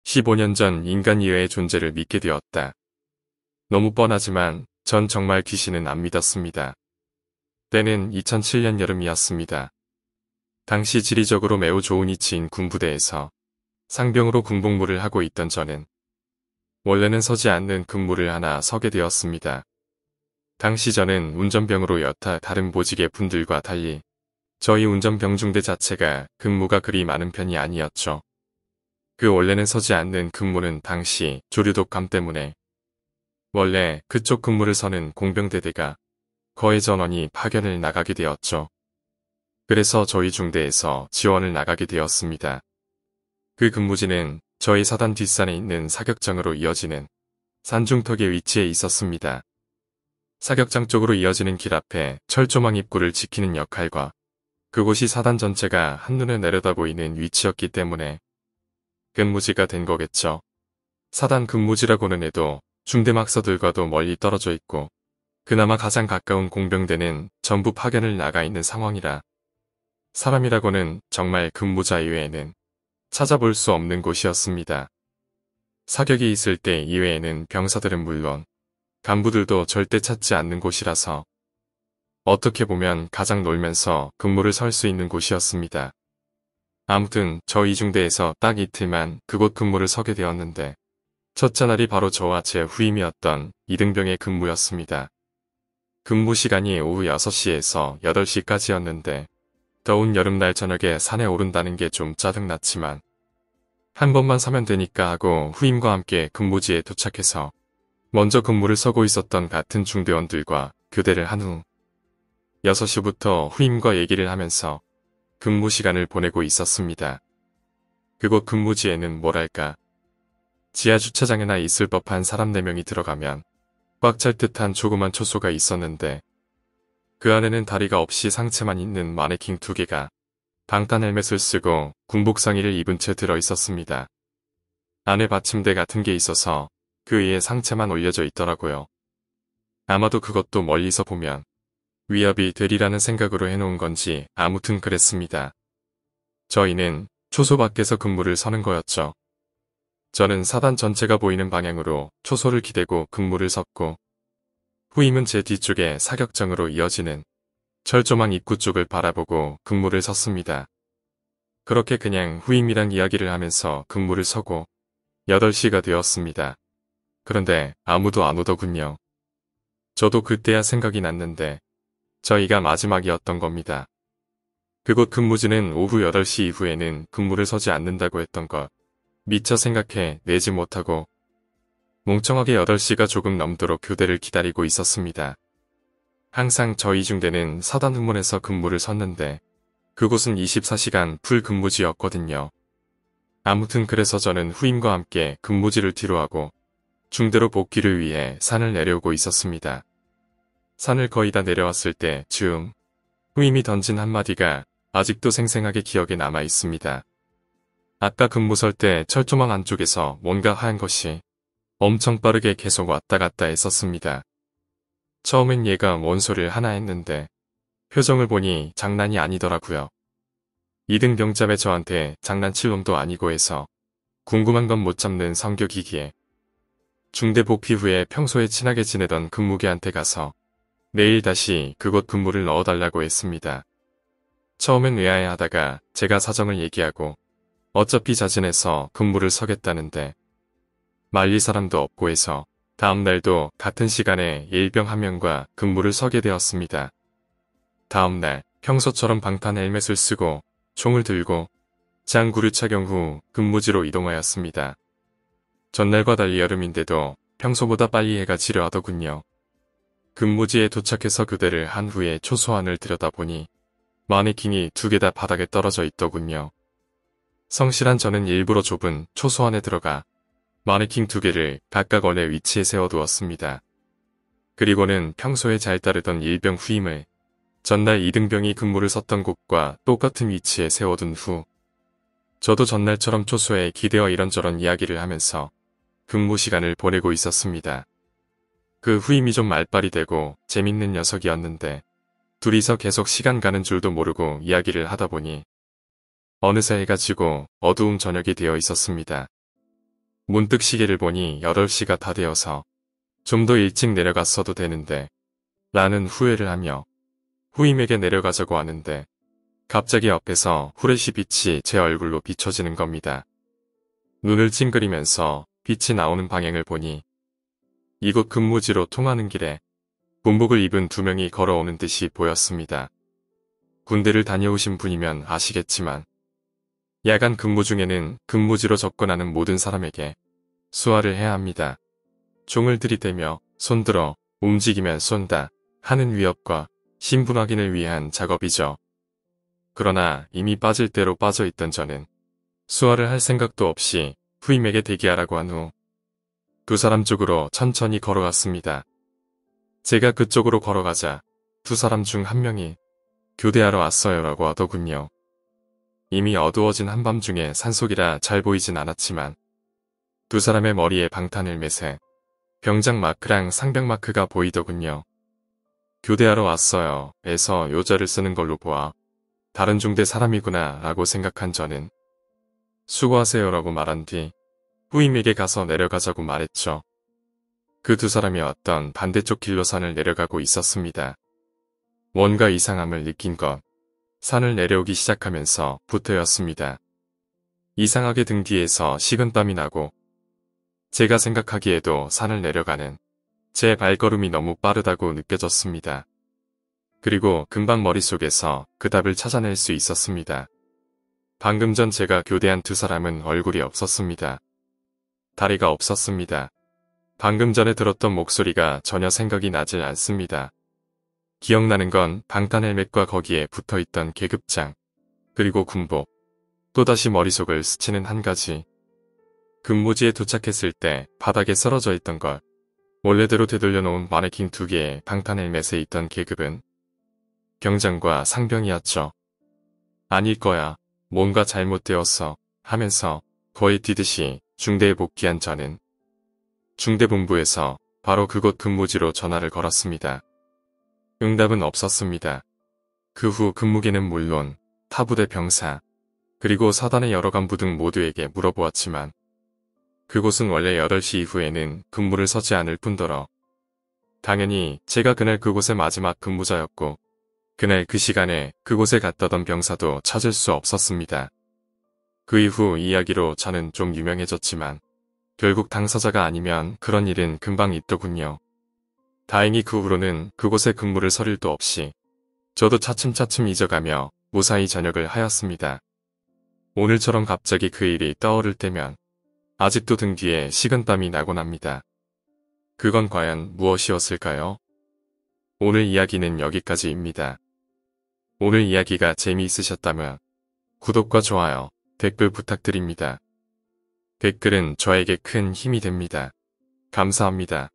15년 전 인간 이외의 존재를 믿게 되었다. 너무 뻔하지만 전 정말 귀신은 안 믿었습니다. 때는 2007년 여름이었습니다. 당시 지리적으로 매우 좋은 위치인 군부대에서 상병으로 군복무를 하고 있던 저는 원래는 서지 않는 근무를 하나 서게 되었습니다. 당시 저는 운전병으로 여타 다른 보직의 분들과 달리 저희 운전병중대 자체가 근무가 그리 많은 편이 아니었죠. 그 원래는 서지 않는 근무는 당시 조류독감 때문에 원래 그쪽 근무를 서는 공병대대가 거의 전원이 파견을 나가게 되었죠. 그래서 저희 중대에서 지원을 나가게 되었습니다. 그 근무지는 저희 사단 뒷산에 있는 사격장으로 이어지는 산중턱에 위치해 있었습니다. 사격장 쪽으로 이어지는 길 앞에 철조망 입구를 지키는 역할과 그곳이 사단 전체가 한눈에 내려다 보이는 위치였기 때문에 근무지가 된 거겠죠. 사단 근무지라고는 해도 중대 막서들과도 멀리 떨어져 있고 그나마 가장 가까운 공병대는 전부 파견을 나가 있는 상황이라 사람이라고는 정말 근무자 이외에는 찾아볼 수 없는 곳이었습니다. 사격이 있을 때 이외에는 병사들은 물론 간부들도 절대 찾지 않는 곳이라서 어떻게 보면 가장 놀면서 근무를 설 수 있는 곳이었습니다. 아무튼 저 이중대에서 딱 이틀만 그곳 근무를 서게 되었는데 첫째 날이 바로 저와 제 후임이었던 이등병의 근무였습니다. 근무 시간이 오후 6시에서 8시까지였는데 더운 여름날 저녁에 산에 오른다는 게 좀 짜증났지만 한 번만 서면 되니까 하고 후임과 함께 근무지에 도착해서 먼저 근무를 서고 있었던 같은 중대원들과 교대를 한 후 6시부터 후임과 얘기를 하면서 근무 시간을 보내고 있었습니다. 그곳 근무지에는 뭐랄까 지하 주차장에나 있을 법한 사람 4명이 들어가면 꽉 찰 듯한 조그만 초소가 있었는데 그 안에는 다리가 없이 상체만 있는 마네킹 2개가 방탄 헬멧을 쓰고 군복 상의를 입은 채 들어 있었습니다. 안에 받침대 같은 게 있어서 그 위에 상체만 올려져 있더라고요. 아마도 그것도 멀리서 보면 위협이 되리라는 생각으로 해놓은 건지 아무튼 그랬습니다. 저희는 초소 밖에서 근무를 서는 거였죠. 저는 사단 전체가 보이는 방향으로 초소를 기대고 근무를 섰고 후임은 제 뒤쪽에 사격장으로 이어지는 철조망 입구 쪽을 바라보고 근무를 섰습니다. 그렇게 그냥 후임이랑 이야기를 하면서 근무를 서고 8시가 되었습니다. 그런데 아무도 안 오더군요. 저도 그때야 생각이 났는데 저희가 마지막이었던 겁니다. 그곳 근무지는 오후 8시 이후에는 근무를 서지 않는다고 했던 것 미처 생각해 내지 못하고 멍청하게 8시가 조금 넘도록 교대를 기다리고 있었습니다. 항상 저희 중대는 사단 후문에서 근무를 섰는데 그곳은 24시간 풀 근무지였거든요. 아무튼 그래서 저는 후임과 함께 근무지를 뒤로하고 중대로 복귀를 위해 산을 내려오고 있었습니다. 산을 거의 다 내려왔을 때 즈음 후임이 던진 한마디가 아직도 생생하게 기억에 남아 있습니다. 아까 근무 설 때 철조망 안쪽에서 뭔가 하얀 것이 엄청 빠르게 계속 왔다 갔다 했었습니다. 처음엔 얘가 뭔 소리를 하나 했는데 표정을 보니 장난이 아니더라고요. 이등병잡에 저한테 장난칠 놈도 아니고 해서 궁금한 건 못 참는 성격이기에 중대 복귀 후에 평소에 친하게 지내던 근무계한테 가서 내일 다시 그곳 근무를 넣어달라고 했습니다. 처음엔 의아해하다가 제가 사정을 얘기하고 어차피 자진해서 근무를 서겠다는데 말릴 사람도 없고 해서 다음날도 같은 시간에 예일병 한 명과 근무를 서게 되었습니다. 다음날 평소처럼 방탄 헬멧을 쓰고 총을 들고 장구를 착용 후 근무지로 이동하였습니다. 전날과 달리 여름인데도 평소보다 빨리 해가 지려 하더군요. 근무지에 도착해서 교대를 한 후에 초소 안을 들여다보니 마네킹이 2개 다 바닥에 떨어져 있더군요. 성실한 저는 일부러 좁은 초소 안에 들어가 마네킹 2개를 각각 원의 위치에 세워두었습니다. 그리고는 평소에 잘 따르던 일병 후임을 전날 이등병이 근무를 섰던 곳과 똑같은 위치에 세워둔 후 저도 전날처럼 초소에 기대어 이런저런 이야기를 하면서 근무 시간을 보내고 있었습니다. 그 후임이 좀 말빨이 되고 재밌는 녀석이었는데 둘이서 계속 시간 가는 줄도 모르고 이야기를 하다 보니 어느새 해가 지고 어두운 저녁이 되어 있었습니다. 문득 시계를 보니 8시가 다 되어서 좀 더 일찍 내려갔어도 되는데 라는 후회를 하며 후임에게 내려가자고 하는데 갑자기 옆에서 후레쉬 빛이 제 얼굴로 비춰지는 겁니다. 눈을 찡그리면서 빛이 나오는 방향을 보니 이곳 근무지로 통하는 길에 군복을 입은 2명이 걸어오는 듯이 보였습니다. 군대를 다녀오신 분이면 아시겠지만 야간 근무 중에는 근무지로 접근하는 모든 사람에게 수화를 해야 합니다. 총을 들이대며 손들어 움직이면 쏜다 하는 위협과 신분 확인을 위한 작업이죠. 그러나 이미 빠질 대로 빠져있던 저는 수화를 할 생각도 없이 후임에게 대기하라고 한 후 2사람 쪽으로 천천히 걸어갔습니다. 제가 그쪽으로 걸어가자 2사람 중 1명이 교대하러 왔어요 라고 하더군요. 이미 어두워진 한밤중에 산속이라 잘 보이진 않았지만 2사람의 머리에 방탄을 매세 병장 마크랑 상병 마크가 보이더군요. 교대하러 왔어요 에서 요절을 쓰는 걸로 보아 다른 중대 사람이구나 라고 생각한 저는 수고하세요 라고 말한 뒤 후임에게 가서 내려가자고 말했죠. 그 2사람이 왔던 반대쪽 길로 산을 내려가고 있었습니다. 뭔가 이상함을 느낀 것, 산을 내려오기 시작하면서 부터였습니다. 이상하게 등 뒤에서 식은땀이 나고 제가 생각하기에도 산을 내려가는 제 발걸음이 너무 빠르다고 느껴졌습니다. 그리고 금방 머릿속에서 그 답을 찾아낼 수 있었습니다. 방금 전 제가 교대한 2사람은 얼굴이 없었습니다. 다리가 없었습니다. 방금 전에 들었던 목소리가 전혀 생각이 나질 않습니다. 기억나는 건 방탄 헬멧과 거기에 붙어있던 계급장, 그리고 군복, 또다시 머릿속을 스치는 한 가지. 근무지에 도착했을 때 바닥에 쓰러져 있던 걸 원래대로 되돌려 놓은 마네킹 2개의 방탄 헬멧에 있던 계급은 병장과 상병이었죠. 아닐 거야, 뭔가 잘못되었어 하면서 거의 뛰듯이 중대에 복귀한 저는 중대본부에서 바로 그곳 근무지로 전화를 걸었습니다. 응답은 없었습니다. 그 후 근무계는 물론 타부대 병사 그리고 사단의 여러 간부 등 모두에게 물어보았지만 그곳은 원래 8시 이후에는 근무를 서지 않을 뿐더러 당연히 제가 그날 그곳의 마지막 근무자였고 그날 그 시간에 그곳에 갔다던 병사도 찾을 수 없었습니다. 그 이후 이야기로 저는 좀 유명해졌지만 결국 당사자가 아니면 그런 일은 금방 있더군요. 다행히 그 후로는 그곳에 근무를 설 일도 없이 저도 차츰차츰 잊어가며 무사히 전역을 하였습니다. 오늘처럼 갑자기 그 일이 떠오를 때면 아직도 등 뒤에 식은땀이 나곤 합니다. 그건 과연 무엇이었을까요? 오늘 이야기는 여기까지입니다. 오늘 이야기가 재미있으셨다면 구독과 좋아요, 댓글 부탁드립니다. 댓글은 저에게 큰 힘이 됩니다. 감사합니다.